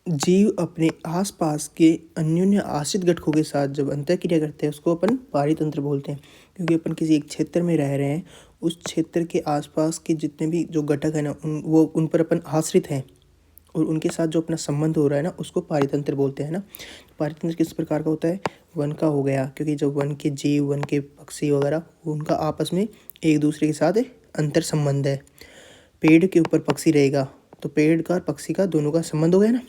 जीव अपने आसपास के अन्योन्य आश्रित घटकों के साथ जब अंतःक्रिया करते हैं उसको अपन पारितंत्र बोलते हैं। क्योंकि अपन किसी एक क्षेत्र में रह रहे हैं, उस क्षेत्र के आसपास के जितने भी जो घटक है ना उन पर अपन आश्रित हैं और उनके साथ जो अपना संबंध हो रहा है ना उसको पारितंत्र बोलते हैं ना। पारितंत्र किस प्रकार का होता है? वन का हो गया, क्योंकि जब वन के जीव, वन के पक्षी वगैरह उनका आपस में एक दूसरे के साथ अंतर संबंध है। पेड़ के ऊपर पक्षी रहेगा तो पेड़ का और पक्षी का दोनों का संबंध हो गया ना।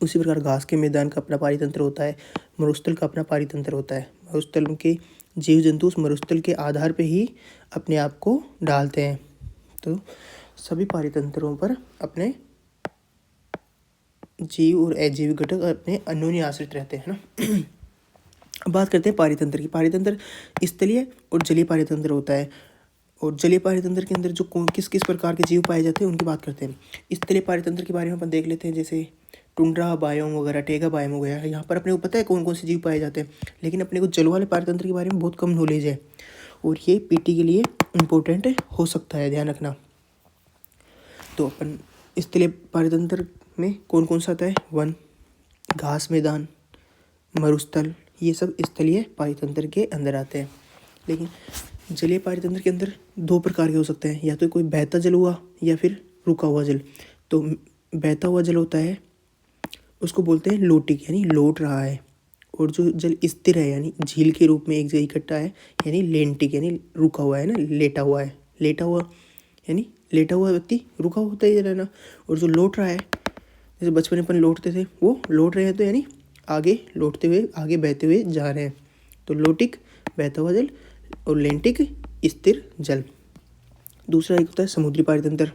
उसी प्रकार घास के मैदान का अपना पारितंत्र होता है, मरुस्थल का अपना पारितंत्र होता है। मरुस्थल के जीव जंतु उस मरुस्थल के आधार पे ही अपने आप को डालते हैं। तो सभी पारितंत्रों पर अपने जीव और अजीव घटक अपने अन्योन्य आश्रित रहते हैं ना। अब बात करते हैं पारितंत्र की। पारितंत्र स्थलीय और जलीय पारितंत्र होता है। और जलीय पारितंत्र के अंदर जो किस किस प्रकार के जीव पाए जाते हैं उनकी बात करते हैं। स्थलीय पारितंत्र के बारे में अपन देख लेते हैं, जैसे टुंड्रा बायोम वगैरह, टेगा बायोम हो गया। यहाँ पर अपने को पता है कौन कौन से जीव पाए जाते हैं, लेकिन अपने को जल वाले पारितंत्र के बारे में बहुत कम नॉलेज है और ये पीटी के लिए इम्पोर्टेंट हो सकता है, ध्यान रखना। तो अपन स्थलीय पारितंत्र में कौन कौन सा आता है? वन, घास मैदान, मरुस्थल, ये सब स्थलीय पारितंत्र के अंदर आते हैं। लेकिन जलीय पारितंत्र के अंदर दो प्रकार के हो सकते हैं, या तो कोई बहता जल हुआ या फिर रुका हुआ जल। तो बहता हुआ जल होता है उसको बोलते हैं लोटिक, यानी लौट रहा है। और जो जल स्थिर है यानी झील के रूप में एक जगह इकट्ठा है, यानी लेंटिक, यानी रुका हुआ है ना, लेटा हुआ है। लेटा हुआ यानी लेटा हुआ व्यक्ति रुका होता ही रहना। और जो लौट रहा है, जैसे बचपन में अपन लौटते थे, वो लौट रहे हैं तो यानी आगे लौटते हुए, आगे बहते हुए जा रहे हैं। तो लोटिक बहता हुआ जल और लेंटिक स्थिर जल। दूसरा एक होता है समुद्री पारितंत्र,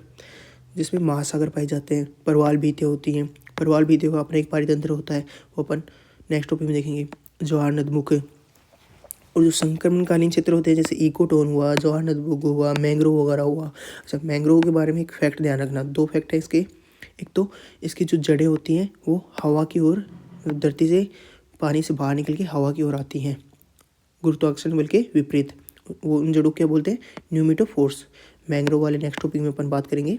जिसमें महासागर पाए जाते हैं, प्रवाल भीतें होती हैं। प्रवाल भीतें का अपना एक पारितंत्र होता है, वो अपन नेक्स्ट टॉपिक में देखेंगे। ज्वार नदमुख और जो संक्रमणकालीन क्षेत्र होते हैं, जैसे इकोटोन हुआ, ज्वार नदमुख हुआ, मैंग्रोव वगैरह हुआ। अच्छा, मैंग्रोव के बारे में एक फैक्ट ध्यान रखना, दो फैक्ट है इसके। एक तो इसकी जो जड़ें होती हैं वो हवा की ओर, धरती से पानी से बाहर निकल के हवा की ओर आती हैं, गुरुत्वाकर्षण बल के विपरीत। वो उन जड़ों क्या बोलते हैं? न्यूमेटोफोर्स। मैंग्रोव वाले नेक्स्ट टॉपिक में अपन बात करेंगे।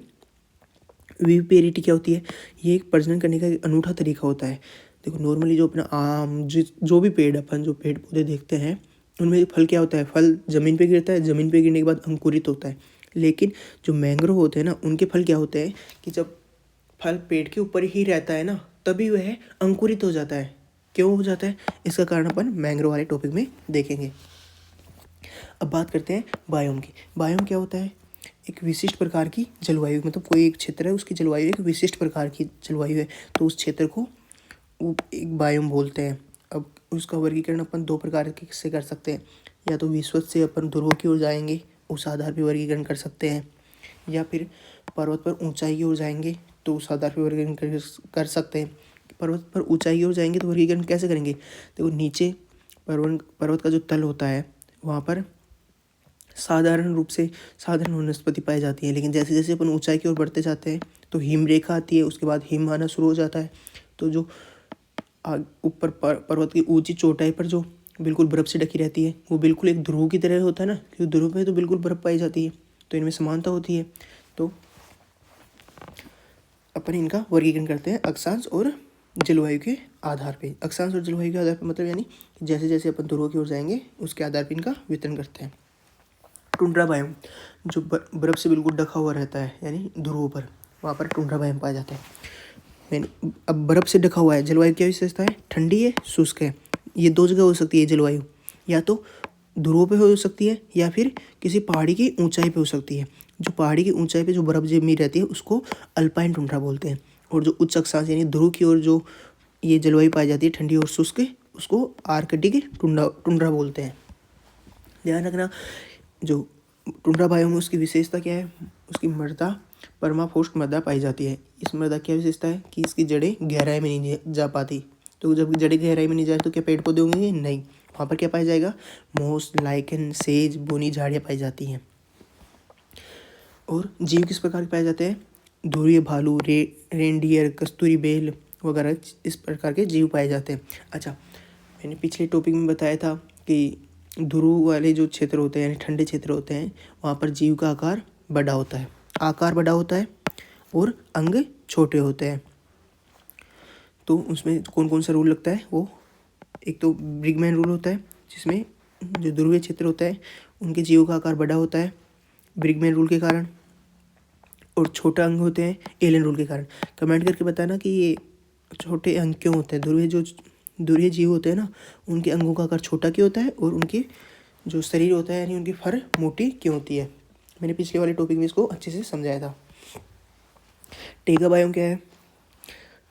विविपेरिटी क्या होती है? ये एक प्रजनन करने का एक अनूठा तरीका होता है। देखो नॉर्मली जो अपना आम, जो भी पेड़, अपन जो पेड़ पौधे देखते हैं उनमें फल क्या होता है? फल ज़मीन पे गिरता है, ज़मीन पे गिरने के बाद अंकुरित होता है। लेकिन जो मैंग्रोव होते हैं ना, उनके फल क्या होते हैं कि जब फल पेड़ के ऊपर ही रहता है ना, तभी वह अंकुरित हो जाता है। क्यों हो जाता है? इसका कारण अपन मैंग्रोव वाले टॉपिक में देखेंगे। अब बात करते हैं बायोम की। बायोम क्या होता है? एक विशिष्ट प्रकार की जलवायु, मतलब कोई एक क्षेत्र है उसकी जलवायु एक विशिष्ट प्रकार की जलवायु है, तो उस क्षेत्र को एक बायोम बोलते हैं। अब उसका वर्गीकरण अपन दो प्रकार से कर सकते हैं, या तो विषुवत से अपन ध्रुव की ओर जाएंगे, उस आधार पर वर्गीकरण कर सकते हैं, या फिर पर्वत पर ऊंचाई की ओर जाएंगे तो उस आधार पर वर्गीकरण कर सकते हैं। पर्वत पर ऊंचाई की ओर जाएंगे तो वर्गीकरण कैसे करेंगे? देखो नीचे पर्वत का जो तल होता है वहाँ पर साधारण रूप से साधारण वनस्पति पाई जाती है, लेकिन जैसे जैसे अपन ऊंचाई की ओर बढ़ते जाते हैं तो हिमरेखा आती है, उसके बाद हिम आना शुरू हो जाता है। तो जो ऊपर पर्वत की ऊंची चोटाई पर जो बिल्कुल बर्फ़ से ढकी रहती है वो बिल्कुल एक ध्रुव की तरह होता है ना, क्योंकि ध्रुव में तो बिल्कुल बर्फ़ पाई जाती है, तो इनमें समानता होती है। तो अपन इनका वर्गीकरण करते हैं अक्षांश और जलवायु के आधार पे। अक्षांश और जलवायु के आधार पे मतलब यानी जैसे जैसे अपन ध्रुव की ओर जाएंगे उसके आधार पर इनका वितरण करते हैं। टुंड्रा बायोम जो बर्फ़ से बिल्कुल ढका हुआ रहता है, यानी ध्रुवों पर, वहाँ पर टुंड्रा बायोम पाया जाता है। अब बर्फ़ से ढका हुआ है, जलवायु क्या विशेषता है? ठंडी है, शुष्क है। ये दो जगह हो सकती है जलवायु, या तो ध्रुवों पे हो सकती है या फिर किसी पहाड़ी की ऊंचाई पे हो सकती है। जो पहाड़ी की ऊंचाई पे जो बर्फ़ जमी रहती है उसको अल्पाइन टुंड्रा बोलते हैं, और जो उच्च अक्षांश यानी ध्रुव की ओर जो ये जलवायु पाई जाती है ठंडी और शुष्क, उसको आर्कटिक टुंड्रा बोलते हैं। ध्यान रखना, जो टुंड्रा बायोम है उसकी विशेषता क्या है? उसकी मृदा परमाफ्रॉस्ट मृदा पाई जाती है। इस मृदा की विशेषता है कि इसकी जड़ें गहराई में नहीं जा पाती। तो जब जड़ें गहराई में नहीं जाए तो क्या पेड़ पौधे होंगे? नहीं। वहाँ पर क्या पाया जाएगा? मोस, लाइकन, सेज, बोनी झाड़ियाँ पाई जाती हैं। और जीव किस प्रकार के पाए जाते हैं? ध्रुवीय भालू, रेंडियर, कस्तूरी बेल वगैरह इस प्रकार के जीव पाए जाते हैं। अच्छा, मैंने पिछले टॉपिक में बताया था कि ध्रुव वाले जो क्षेत्र होते हैं यानी ठंडे क्षेत्र होते हैं वहाँ पर जीव का आकार बड़ा होता है, और अंग छोटे होते हैं। तो उसमें कौन कौन सा रूल लगता है, वो एक तो ब्रिगमैन रूल होता है, जिसमें जो ध्रुवीय क्षेत्र होता है उनके जीवों का आकार बड़ा होता है ब्रिगमैन रूल के कारण, और छोटा अंग होते हैं एलन रूल के कारण। कमेंट करके बताना कि ये छोटे अंग क्यों होते हैं। ध्रुवीय जीव होते हैं ना, उनके अंगों का आकार छोटा क्यों होता है, और उनके जो शरीर होता है यानी उनकी फर मोटी क्यों होती है। मैंने पिछले वाले टॉपिक में इसको अच्छे से समझाया था। टेगा बायोम क्या है?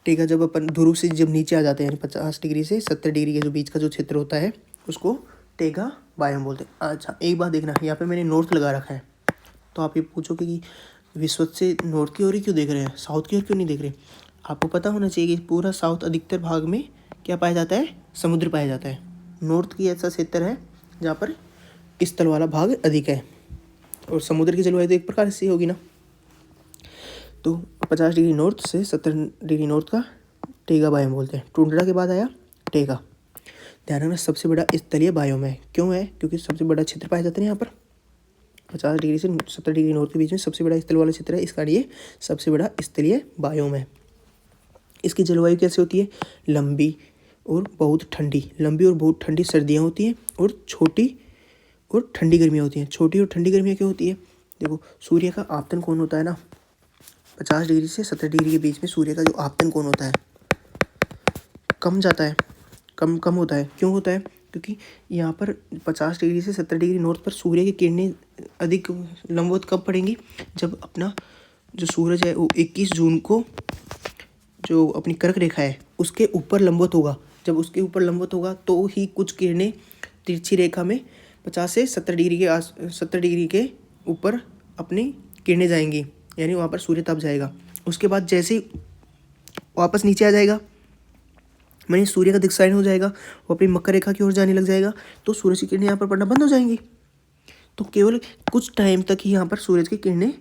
टेगा जब अपन ध्रुव से जब नीचे आ जाते हैं, यानी 50 डिग्री से 70 डिग्री के जो बीच का जो क्षेत्र होता है उसको टेगा बायोम बोलते हैं। अच्छा, एक बात देखना, यहाँ पे मैंने नॉर्थ लगा रखा है, तो आप ये पूछोगे कि विश्व से नॉर्थ की ओर ही क्यों देख रहे हैं, साउथ की ओर क्यों नहीं देख रहे। आपको पता होना चाहिए कि पूरा साउथ अधिकतर भाग में क्या पाया जाता है, समुद्र पाया जाता है। नॉर्थ की ऐसा क्षेत्र है जहाँ पर स्थल वाला भाग अधिक है, और समुद्र की जलवायु तो एक प्रकार से होगी ना। तो 50 डिग्री नॉर्थ से 70 डिग्री नॉर्थ का टेगा बायोम बोलते हैं। टुंड्रा के बाद आया टेगा। ध्यान रखना, सबसे बड़ा स्थलीय बायोम है। क्यों है? क्योंकि सबसे बड़ा क्षेत्र पाया जाता है यहाँ पर। 50 डिग्री से 70 डिग्री नॉर्थ के बीच में सबसे बड़ा स्थल वाला क्षेत्र है, इस कारण ये सबसे बड़ा स्थलीय बायोम है। इसकी जलवायु कैसे होती है? लंबी और बहुत ठंडी सर्दियाँ होती हैं, और छोटी और ठंडी गर्मियाँ होती हैं। छोटी और ठंडी गर्मियाँ क्यों होती है? देखो, सूर्य का आपतन कोण होता है ना, 50 डिग्री से 70 डिग्री के बीच में सूर्य का जो आपतन कोण होता है कम जाता है, कम होता है। क्यों होता है? क्योंकि यहाँ पर 50 डिग्री से 70 डिग्री नॉर्थ पर सूर्य की किरणें अधिक लंबवत कब पड़ेंगी? जब अपना जो सूरज है वो 21 जून को जो अपनी कर्क रेखा है उसके ऊपर लंबवत होगा। जब उसके ऊपर लंबवत होगा तो ही कुछ किरणें तिरछी रेखा में 50 से 70 डिग्री के ऊपर अपनी किरणें जाएंगी, यानी वहाँ पर सूर्य तप जाएगा। उसके बाद जैसे ही वापस नीचे आ जाएगा, यानी सूर्य का दिशाएं हो जाएगा, वो अपनी मकर रेखा की ओर जाने लग जाएगा, तो सूरज की किरणें यहाँ पर पड़ना बंद हो जाएंगी। तो केवल कुछ टाइम तक ही यहाँ पर सूरज की किरणें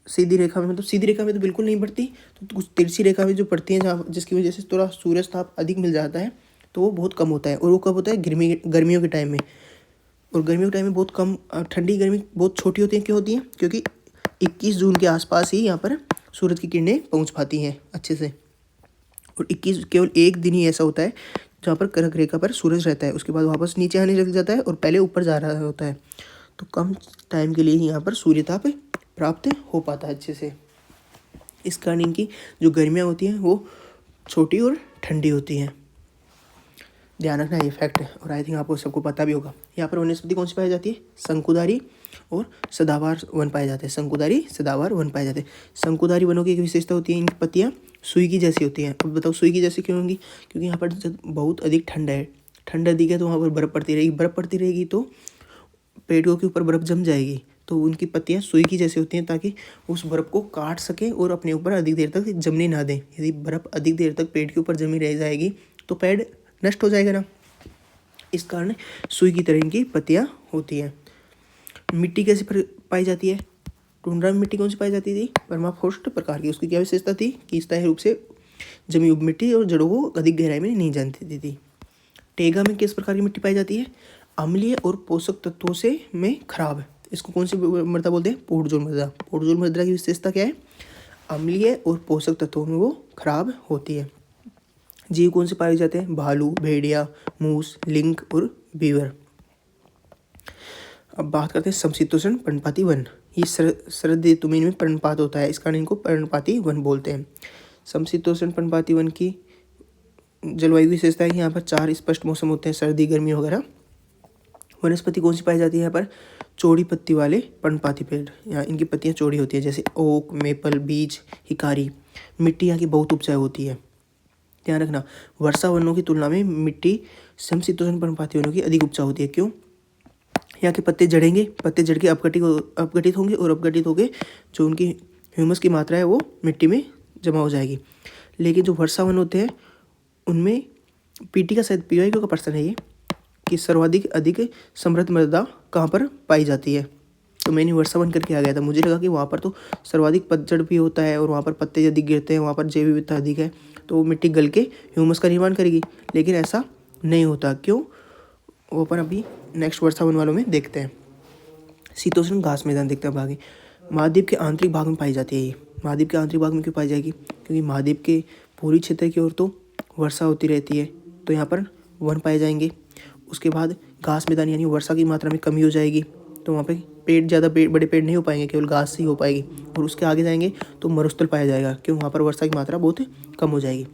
सीधी रेखा में, मतलब सीधी रेखा में तो बिल्कुल नहीं पड़ती, तो कुछ तिरछी रेखा में जो पड़ती हैं जहाँ, जिसकी वजह से थोड़ा सूरज ताप अधिक मिल जाता है, तो वो बहुत कम होता है। और वो कब होता है? गर्मियों के टाइम में। और गर्मियों के टाइम में बहुत कम, ठंडी गर्मी बहुत छोटी होती है। क्यों होती है? क्योंकि 21 जून के आसपास ही यहाँ पर सूरज की किरणें पहुँच पाती हैं अच्छे से। और 21 केवल एक दिन ही ऐसा होता है जहाँ पर कर्क रेखा पर सूरज रहता है, उसके बाद वापस नीचे आने लग जाता है और पहले ऊपर जा रहा होता है। तो कम टाइम के लिए ही यहाँ पर सूर्य ताप प्राप्त हो पाता है अच्छे से। इस कारण इनकी जो गर्मियाँ होती हैं वो छोटी और ठंडी होती हैं। ध्यान रखना, ये फैक्ट है, और आई थिंक आपको सबको पता भी होगा। यहाँ पर वनस्पति कौन सी पाई जाती है? शंकुधारी और सदाबहार वन पाए जाते हैं। शंकुधारी, सदाबहार वन पाए जाते हैं। शंकुधारी वनों की एक विशेषता होती है, इनकी पत्तियाँ सुई की जैसी होती हैं। अब बताओ सुई की जैसी क्यों होंगी? क्योंकि यहाँ पर जब बहुत अधिक ठंड है, ठंड अधिक है, तो वहाँ पर बर्फ़ पड़ती रहेगी तो पेड़ों के ऊपर बर्फ़ जम जाएगी, तो उनकी पत्तियाँ सुई की जैसी होती हैं ताकि उस बर्फ़ को काट सकें और अपने ऊपर अधिक देर तक जमने ना दें। यदि बर्फ़ अधिक देर तक पेड़ के ऊपर जमी रह जाएगी तो पेड़ नष्ट हो जाएगा ना। इस कारण सुई की तरह इनकी पत्तियाँ होती हैं। मिट्टी कैसे पाई जाती है? टुंड्रा में मिट्टी कौन सी पाई जाती थी? परमाफ्रॉस्ट प्रकार की। उसकी क्या विशेषता थी? कि स्थायी रूप से जमी हुई मिट्टी और जड़ों को अधिक गहराई में नहीं जानती थी। टेगा में किस प्रकार की मिट्टी पाई जाती है? अम्लीय और पोषक तत्वों से में खराब। इसको कौन सी मृदा बोलते हैं? पोडजोल मृदा। पोडजोल मृदा की विशेषता क्या है? अम्लीय और पोषक तत्वों में वो खराब होती है। जीव कौन से पाए जाते हैं? भालू, भेड़िया, मूस, लिंक और बीवर। अब बात करते हैं समशीतोष्ण पर्णपाती वन। ये शरद ऋतु में इनमें पर्णपात होता है, इस कारण इनको पर्णपाती वन बोलते हैं। समशीतोष्ण पर्णपाती वन की जलवायु विशेषता है कि यहाँ पर 4 स्पष्ट मौसम होते हैं, सर्दी, गर्मी वगैरह। वनस्पति कौन सी पाई जाती है यहाँ पर? चौड़ी पत्ती वाले पर्णपाती पेड़। यहाँ इनकी पत्तियाँ चौड़ी होती है, जैसे ओक, मेपल, बीच, हिकारी। मिट्टी यहाँ की बहुत उपजाऊ होती है। ध्यान रखना, वर्षा वनों की तुलना में मिट्टी समशीतोष्ण पर्णपाती वनों की अधिक उपजाऊ होती है। क्यों? यहाँ के पत्ते जड़ेंगे, पत्ते जड़ के अपघटित होंगे, और अपघटित होकर जो उनकी ह्यूमस की मात्रा है वो मिट्टी में जमा हो जाएगी। लेकिन जो वर्षा वन होते हैं उनमें पीटी का शायद PYQ का प्रश्न है ये, कि सर्वाधिक अधिक समृद्ध मृदा कहाँ पर पाई जाती है। तो मैंने वर्षा वन करके आ गया था, मुझे लगा कि वहाँ पर तो सर्वाधिक पतझड़ भी होता है और वहाँ पर पत्ते अधिक गिरते हैं, वहाँ पर जैव विविधता अधिक है, तो वो मिट्टी गल के ह्यूमस का निर्माण करेगी। लेकिन ऐसा नहीं होता। क्यों? वो अपन अभी नेक्स्ट वर्षा वन वालों में देखते हैं। शीतोष्ण घास मैदान देखते हैं अब आगे। महाद्वीप के आंतरिक भाग में पाई जाती है ये। महाद्वीप के आंतरिक भाग में क्यों पाई जाएगी? क्योंकि महाद्वीप के पूर्वी क्षेत्र की ओर तो वर्षा होती रहती है तो यहाँ पर वन पाए जाएंगे। उसके बाद घास मैदान यानी वर्षा की मात्रा में कमी हो जाएगी तो वहाँ पे ज़्यादा बड़े पेड़ नहीं हो पाएंगे, केवल घास ही हो पाएगी। और उसके आगे जाएंगे तो मरुस्थल पाया जाएगा, क्यों वहाँ पर वर्षा की मात्रा बहुत कम हो जाएगी।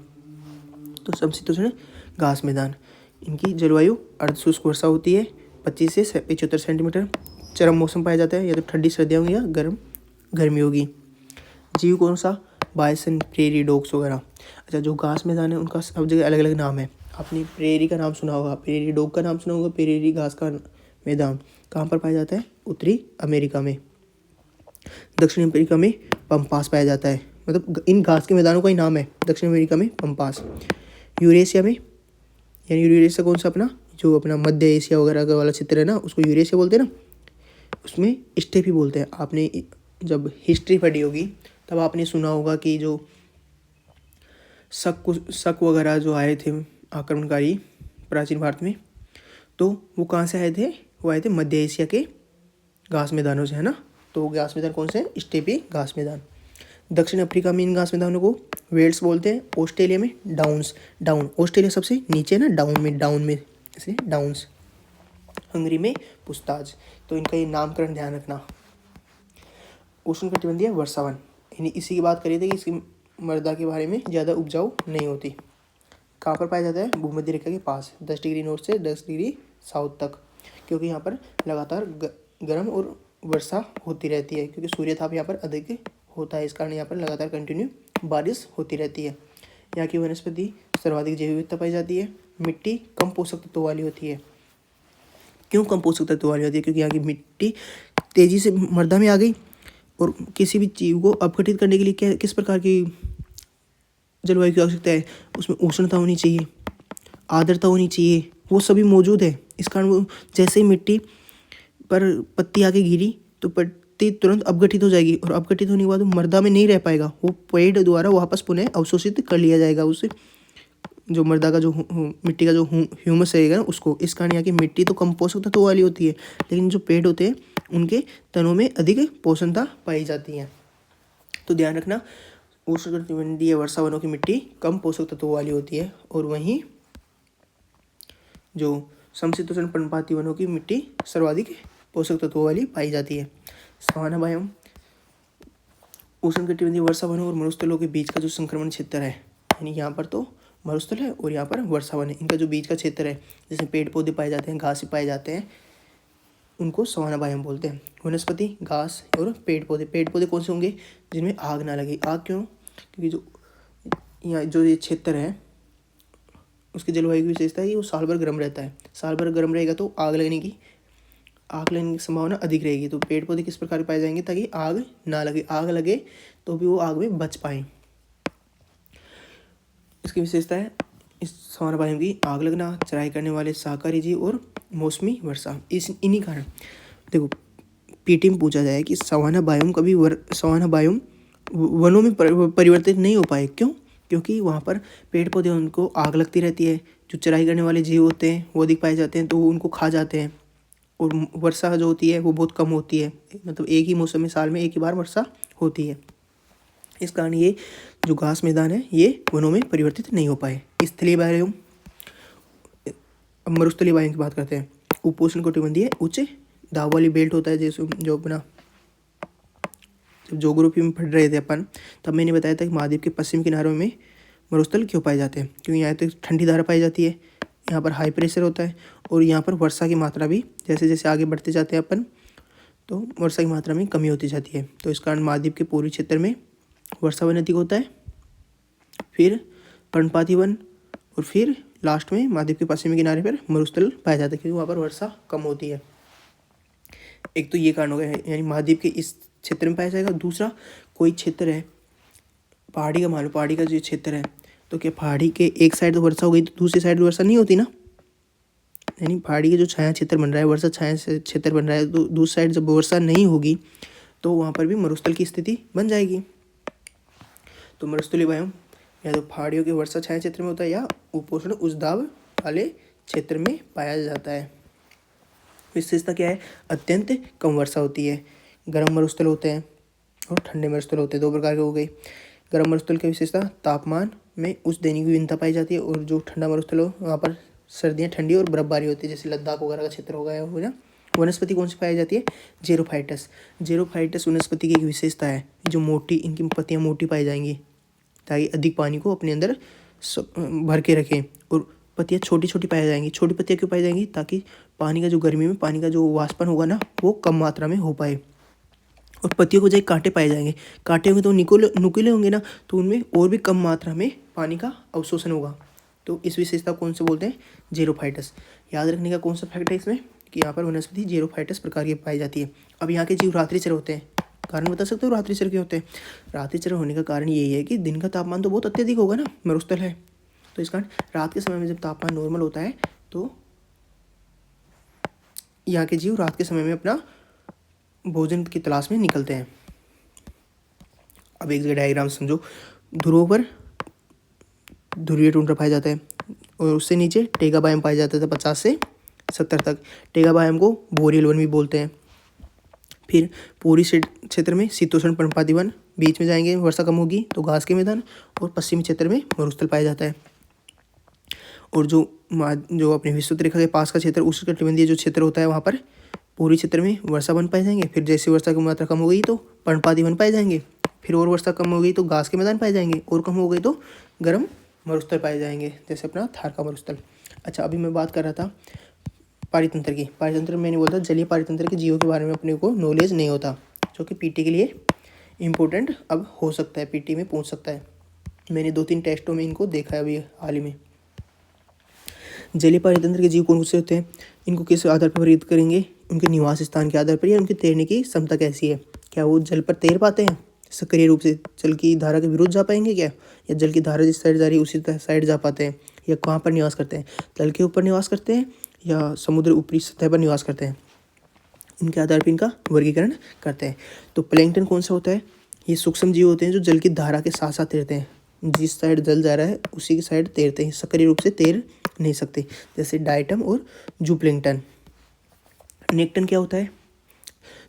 तो समशीतोष्ण घास मैदान, इनकी जलवायु अर्धशुष्क वर्षा होती है 25 से 75 सेंटीमीटर। चरम मौसम पाया जाता है, या तो ठंडी सर्दियाँ होंगी या गर्मी होगी। जीव कौन सा? बायसन, प्रेरी डॉग्स वगैरह। अच्छा, जो घास मैदान है उनका सब जगह अलग अलग नाम है। आपने प्रेरी का नाम सुना होगा, प्रेरी डॉग का नाम सुना होगा, प्रेरी घास का मैदान कहाँ पर पाया जाता है? उत्तरी अमेरिका में। दक्षिण अमेरिका में पम्पास पाया जाता है, मतलब इन घास के मैदानों का ही नाम है, दक्षिण अमेरिका में पम्पास। यूरेशिया में, यानी यूरेशिया कौन सा अपना, जो अपना मध्य एशिया वगैरह का वाला क्षेत्र है ना, उसको यूरेशिया बोलते हैं ना, उसमें स्टेपी बोलते हैं। आपने जब हिस्ट्री पढ़ी होगी तब आपने सुना होगा कि जो शक वगैरह जो आए थे आक्रमणकारी प्राचीन भारत में, तो वो कहाँ से आए थे? वो आए थे मध्य एशिया के घास मैदानों से, है ना। तो घास मैदान कौन से हैं? स्टेपी घास मैदान। दक्षिण अफ्रीका में इन घास मैदानों को वेल्स बोलते हैं। ऑस्ट्रेलिया में डाउन, ऑस्ट्रेलिया सबसे नीचे ना, डाउन में इसलिए डाउन्स। हंगरी में पुस्ताज। तो इनका ये नामकरण ध्यान रखना। उष्णकटिबंधीय वर्षावन, यानी इसी की बात करी थी कि इसकी मृदा के बारे में ज़्यादा उपजाऊ नहीं होती। कहाँ पर पाया जाता है? भूमध्य रेखा के पास, 10 डिग्री नॉर्थ से 10 डिग्री साउथ तक, क्योंकि यहाँ पर लगातार गर्म और वर्षा होती रहती है, क्योंकि सूर्य ताप यहाँ पर अधिक होता है। इस कारण यहाँ पर लगातार कंटिन्यू बारिश होती रहती है। यहाँ की वनस्पति सर्वाधिक जैव विविधता पाई जाती है। मिट्टी कम पोषक तत्वों वाली होती है। क्यों कम पोषक तत्वों वाली होती है? क्योंकि यहाँ की मिट्टी तेजी से मृदा में आ गई, और किसी भी जीव को अपघटित करने के लिए किस प्रकार की जलवायु की आवश्यकता है? उसमें उष्णता होनी चाहिए, आर्द्रता होनी चाहिए, वो सभी मौजूद है। इस कारण वो जैसे ही मिट्टी पर पत्ती आके गिरी तो पत्ती तुरंत अपघटित हो जाएगी, और अपघटित होने के बाद वो मृदा में नहीं रह पाएगा, वो पेड़ द्वारा वापस पुनः अवशोषित कर लिया जाएगा उससे, जो मृदा का जो मिट्टी का जो ह्यूमस रहेगा ना उसको। इस कारण यहाँ की मिट्टी तो कम पोषक तत्वों वाली होती है, लेकिन जो पेड़ होते हैं उनके तनों में अधिक पोषणता पाई जाती है। तो ध्यान रखना, उष्णकटिबंधीय वर्षावनों की मिट्टी कम पोषक तत्वों वाली होती है, और वहीं जो समशीतोष्ण पर्णपाती वनों की मिट्टी सर्वाधिक पोषक तत्वों वाली पाई जाती है। सवाना बायोम, उष्णकटिबंधीय वर्षावनों और मरुस्थलों के बीच का जो संक्रमण क्षेत्र है, यानी यहाँ पर तो मरुस्थल है और यहाँ पर वर्षावन है, इनका जो बीच का क्षेत्र है जिसमें पेड़ पौधे पाए जाते हैं, घास पाए जाते हैं, उनको सवाना बायोम बोलते हैं। वनस्पति, घास और पेड़ पौधे कौन से होंगे? जिनमें आग ना लगे। आग क्यों? क्योंकि जो यहाँ जो ये क्षेत्र है उसकी जलवायु की विशेषता है कि वो साल भर गर्म रहता है। साल भर गर्म रहेगा तो आग लगने की संभावना अधिक रहेगी। तो पेड़ पौधे किस प्रकार पाए जाएंगे ताकि आग ना लगे, आग लगे तो भी वो आग में बच पाए। इसकी विशेषता है इस सवाना बायोम की आग लगना, चराई करने वाले शाकाहारी जीव और मौसमी वर्षा। इन्हीं कारण देखो पीटी में पूछा जाए कि सवाना बायोम कभी सवाना बायोम वनों में परिवर्तित नहीं हो पाए। क्यों? क्योंकि वहाँ पर पेड़ पौधे उनको आग लगती रहती है, जो चराई करने वाले जीव होते हैं वो अधिक पाए जाते हैं तो वो उनको खा जाते हैं, और वर्षा जो होती है वो बहुत कम होती है, मतलब एक ही मौसम में साल में एक ही बार वर्षा होती है। इस कारण ये जो घास मैदान है ये वनों में परिवर्तित नहीं हो पाए। स्थलीय बायोम, मरुस्थलीय बायोम की बात करते हैं। उपोष्णकटिबंधीय उच्च दाब वाली बेल्ट होता है, जैसे जो अपना जब ज्योग्राफी में पढ़ रहे थे अपन तब मैंने बताया था कि महाद्वीप के पश्चिम किनारों में मरुस्थल क्यों पाए जाते हैं, क्योंकि यहाँ तो ठंडी धारा पाई जाती है, यहाँ पर हाई प्रेशर होता है, और यहाँ पर वर्षा की मात्रा भी जैसे जैसे आगे बढ़ते जाते हैं अपन तो वर्षा की मात्रा में कमी होती जाती है। तो इस कारण महाद्वीप के पूर्वी क्षेत्र में वर्षा वन अधिक होता है, फिर पर्णपाती वन, और फिर लास्ट में महाद्वीप के पश्चिमी किनारे पर मरुस्थल पाया जाता है, क्योंकि वहाँ पर वर्षा कम होती है। एक तो ये कारण हो गया है, यानी महाद्वीप के इस क्षेत्र में पाया जाएगा। दूसरा, कोई क्षेत्र है पहाड़ी का, मान लो पहाड़ी का जो क्षेत्र है, तो क्या पहाड़ी के एक साइड तो वर्षा हो गई तो दूसरी साइड वर्षा नहीं होती ना, यानी पहाड़ी के जो छाया क्षेत्र बन रहा है, वर्षा छाया क्षेत्र बन रहा है, तो दूसरी साइड जब वर्षा नहीं होगी तो वहाँ पर भी मरुस्थल की स्थिति बन जाएगी। तो मरुस्थलीय बायोम या तो पहाड़ियों के वर्षा छाया क्षेत्र में होता है या उपोष्ण उच्च दाब वाले क्षेत्र में पाया जाता है। विशेषता क्या है? अत्यंत कम वर्षा होती है। गर्म मरुस्थल होते हैं और ठंडे मरुस्थल होते हैं, दो प्रकार के हो गए। गर्म मरुस्थल की विशेषता तापमान में उस दैनिक विभिन्नता पाई जाती है, और जो ठंडा मरुस्थल हो वहाँ पर सर्दियाँ ठंडी और बर्फबारी होती है, जैसे लद्दाख वगैरह का क्षेत्र हो गया हो ना। वनस्पति कौन सी पाई जाती है? जेरोफाइटस। जेरोफाइटस वनस्पति की एक विशेषता है, जो मोटी, इनकी पत्तियाँ मोटी पाई जाएंगी ताकि अधिक पानी को अपने अंदर भर के रखें, और पत्तियाँ छोटी छोटी पाई जाएंगी। छोटी पत्तियाँ क्यों पाई जाएंगी? ताकि पानी का जो गर्मी में पानी का जो वाष्पन होगा ना वो कम मात्रा में हो पाए। और पत्तियों को जैसे कांटे पाए जाएंगे, कांटे होंगे तो नुकीले होंगे ना, तो उनमें और भी कम मात्रा में पानी का अवशोषण होगा। तो इस विशेषता कौन से बोलते हैं? जेरोफाइटस। याद रखने का कौन सा फैक्ट है इसमें कि यहाँ पर वनस्पति जेरोफाइटस प्रकार की पाई जाती है। अब यहाँ के जीव रात्रिचर होते हैं। कारण बता सकते हो रात्रिचर क्यों होते हैं? रात्रिचर होने का कारण यही है कि दिन का तापमान तो बहुत अत्यधिक होगा ना, मरुस्थल है, तो इस कारण रात के समय में जब तापमान नॉर्मल होता है तो यहाँ के जीव रात के समय में अपना भोजन की तलाश में निकलते हैं। अब एक जगह डायग्राम समझो। ध्रुवों पर ध्रुवीय टुंड्रा पाया जाता है, और उससे नीचे टेगा बायम पाया जाता था 50 से 70 तक। टेगा बायम को बोरियल वन भी बोलते हैं। फिर पूर्वी क्षेत्र में शीतोष्ण पर्णपाती वन, बीच में जाएंगे वर्षा कम होगी तो घास के मैदान, और पश्चिमी क्षेत्र में मरुस्थल पाया जाता है। और जो अपने विषुवत रेखा के पास का क्षेत्र, उष्णकटिबंधीय जो क्षेत्र होता है, वहाँ पर पूर्वी क्षेत्र में वर्षा वन पाए जाएंगे। फिर जैसे वर्षा की मात्रा कम हो गई तो पर्णपाती वन पाए जाएंगे। फिर और वर्षा कम हो गई तो घास के मैदान पाए जाएंगे, और कम हो गई तो गर्म मरुस्थल पाए जाएंगे, जैसे अपना थार का मरुस्थल। अच्छा, अभी मैं बात कर रहा था पारितंत्र की। पारितंत्र मैंने बोला जलीय पारितंत्र के जीवों के बारे में अपने को नॉलेज नहीं होता, जो कि पीटी के लिए इम्पोर्टेंट अब हो सकता है, पीटी में पूछ सकता है। मैंने 2-3 टेस्टों में इनको देखा है अभी हाल ही में। जलीय पारितंत्र के जीव कौन से होते हैं? इनको किस आधार पर वर्गीकृत करेंगे? उनके निवास स्थान के आधार पर, या उनकी तैरने की क्षमता कैसी है? क्या वो जल पर तैर पाते हैं, सक्रिय रूप से जल की धारा के विरुद्ध जा पाएंगे क्या, या जल की धारा जिस साइड जा रही है उसी साइड जा पाते हैं, या कहाँ पर निवास करते हैं? तल के ऊपर निवास करते हैं या समुद्र ऊपरी सतह पर निवास करते हैं? इनके आधार पर इनका वर्गीकरण करते हैं। तो प्लैंकटन कौन सा होता है? ये सूक्ष्म जीव होते हैं जो जल की धारा के साथ साथ तैरते हैं। जिस साइड जल जा रहा है उसी की साइड तैरते हैं, सक्रिय रूप से तैर नहीं सकते, जैसे डायटम और जूप्लैंक्टन। नेक्टन क्या होता है?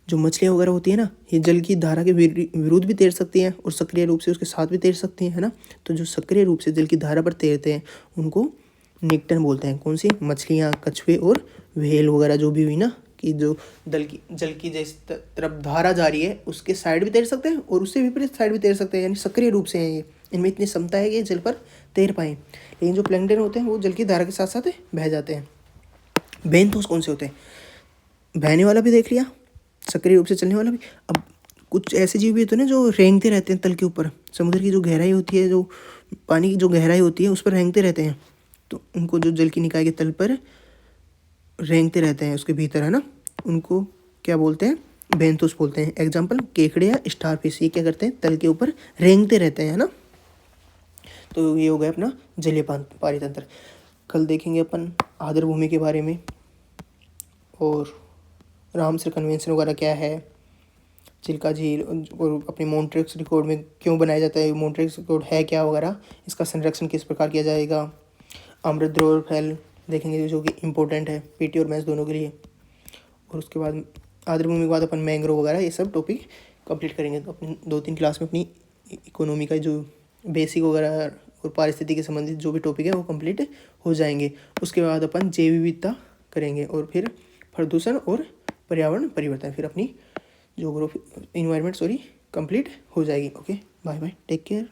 जो मछलियाँ वगैरह होती है ना, ये जल की धारा के विरुद्ध भी तैर सकती हैं और सक्रिय रूप से उसके साथ भी तैर सकती हैं, है ना। तो जो सक्रिय रूप से जल की धारा पर तैरते हैं उनको नेक्टन बोलते हैं। कौन सी? मछलियाँ, कछुए और व्हेल वगैरह जो भी हुई ना, कि जो जल की जिस तरफ धारा जा रही है उसके साइड भी तैर सकते हैं और उससे विपरीत साइड भी तैर सकते हैं, यानी सक्रिय रूप से हैं ये। इनमें इतनी क्षमता है कि जल पर तैर पाएँ। लेकिन जो प्लैंकटन होते हैं वो जल की धारा के साथ साथ बह जाते हैं। बेंथोस कौन से होते हैं? बहने वाला भी देख लिया, सक्रिय रूप से चलने वाला भी। अब कुछ ऐसे जीव भी होते हैं ना जो रेंगते रहते हैं तल के ऊपर। समुद्र की जो गहराई होती है, जो पानी की जो गहराई होती है उस पर रेंगते रहते हैं, तो उनको जो जल की निकाय के तल पर रेंगते रहते हैं उसके भीतर, है ना, उनको क्या बोलते हैं? बेंथोस बोलते हैं। एग्जाम्पल केकड़े या स्टारफिश, ये क्या करते हैं? तल के ऊपर रेंगते रहते हैं, है ना। तो ये हो गया अपना जलीय पारितंत्र। कल देखेंगे अपन आर्द्रभूमि के बारे में, और रामसर कन्वेंशन वगैरह क्या है, चिल्का झील, और अपने मॉन्ट्रिक्स रिकॉर्ड में क्यों बनाया जाता है, मॉन्ट्रिक्स रिकॉर्ड है क्या वगैरह, इसका संरक्षण किस प्रकार किया जाएगा। अमृतद्रोह और फैल देखेंगे जो कि इम्पोर्टेंट है पीटी और मैथ्स दोनों के लिए। और उसके बाद आर्द्रभूमि के बाद अपन मैंग्रोव वगैरह ये सब टॉपिक कंप्लीट करेंगे। तो अपनी 2-3 क्लास में अपनी इकोनॉमी का जो बेसिक वगैरह और पारिस्थितिकी के संबंधित जो भी टॉपिक है वो कंप्लीट हो जाएंगे। उसके बाद अपन जैव विविधता करेंगे, और फिर प्रदूषण और पर्यावरण परिवर्तन, फिर अपनी जोग्राफी इन्वायरमेंट कंप्लीट हो जाएगी। Okay, bye bye, take care.